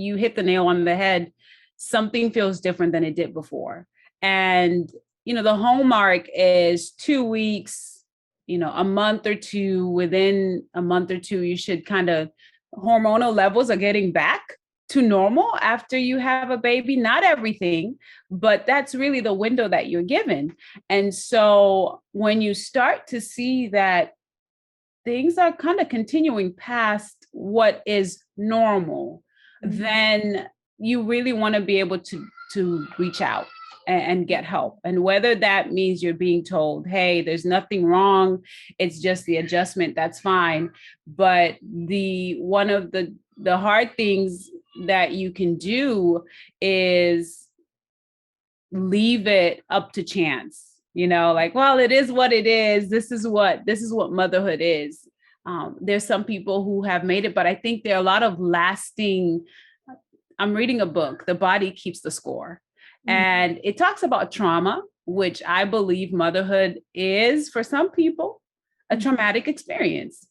you hit the nail on the head. Something feels different than it did before. And, the hallmark is 2 weeks, a month or two. Within a month or two, you should kind of, hormonal levels are getting back to normal after you have a baby. Not everything, but that's really the window that you're given. And so when you start to see that things are kind of continuing past what is normal, then you really want to be able to reach out and get help. And whether that means you're being told, hey, there's nothing wrong, it's just the adjustment, that's fine. But one of the hard things that you can do is leave it up to chance. Like, well, it is what it is. This is what motherhood is. There's some people who have made it, but I think there are a lot of lasting. I'm reading a book, The Body Keeps the Score. And it talks about trauma, which I believe motherhood is, for some people, a traumatic experience.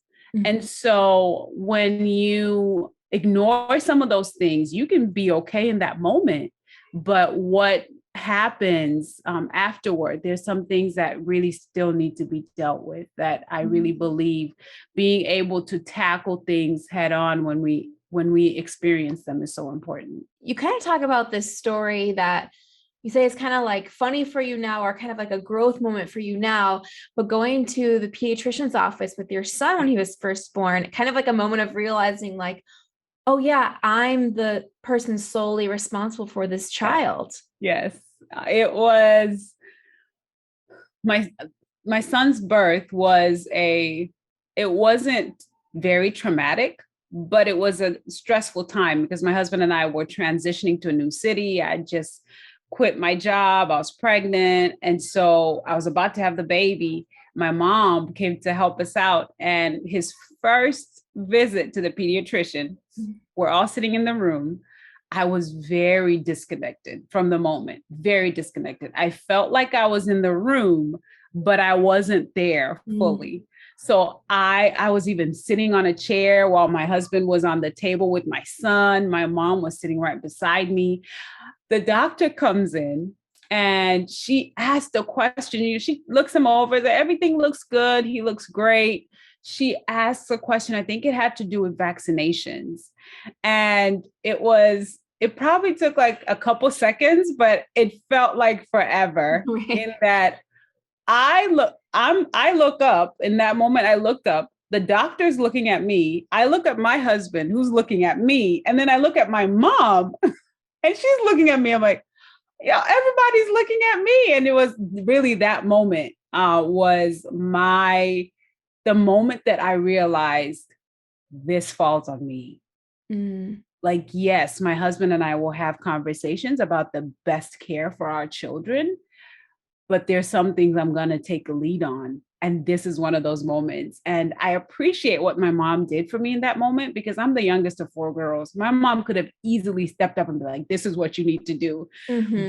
And so when you ignore some of those things, you can be okay in that moment. But what happens afterward, there's some things that really still need to be dealt with, that I really believe being able to tackle things head on when we experience them is so important. You kind of talk about this story that you say it's kind of like funny for you now, or kind of like a growth moment for you now, but going to the pediatrician's office with your son when he was first born, kind of like a moment of realizing like, oh yeah, I'm the person solely responsible for this child. Yes, it was my son's birth it wasn't very traumatic, but it was a stressful time because my husband and I were transitioning to a new city. I just quit my job. I was pregnant. And so I was about to have the baby. My mom came to help us out. And his first visit to the pediatrician, we're all sitting in the room. I was very disconnected from the moment, very disconnected. I felt like I was in the room, but I wasn't there fully. So I was even sitting on a chair while my husband was on the table with my son. My mom was sitting right beside me. The doctor comes in and she asked a question. She looks him over, everything looks good. He looks great. She asks a question. I think it had to do with vaccinations. And it probably took like a couple seconds, but it felt like forever. In that I look up in that moment. I looked up, the doctor's looking at me. I look at my husband who's looking at me. And then I look at my mom and she's looking at me. I'm like, yeah, everybody's looking at me. And it was really that moment was the moment that I realized this falls on me. Like, yes, my husband and I will have conversations about the best care for our children, but there's some things I'm going to take a lead on. And this is one of those moments. And I appreciate what my mom did for me in that moment, because I'm the youngest of 4 girls. My mom could have easily stepped up and be like, this is what you need to do.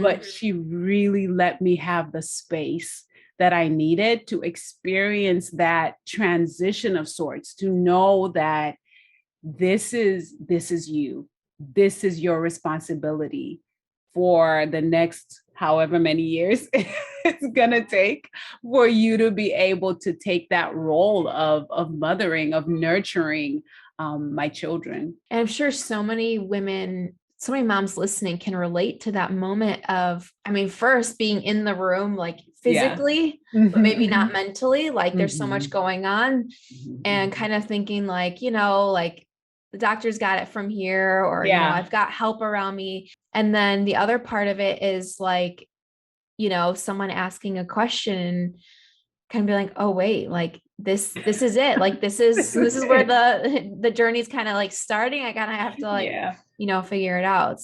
But she really let me have the space that I needed to experience that transition of sorts, to know that this is you. This is your responsibility for the next however many years it's going to take for you to be able to take that role of mothering, of nurturing my children. And I'm sure so many moms listening can relate to that moment of, first being in the room, like physically, but maybe not mentally, like there's so much going on, and kind of thinking like, like the doctor's got it from here, or, I've got help around me. And then the other part of it is like, someone asking a question, kind of be like, oh, wait, like this is it. Like, this is where the journey's kind of like starting. I kind of have to like, figure it out.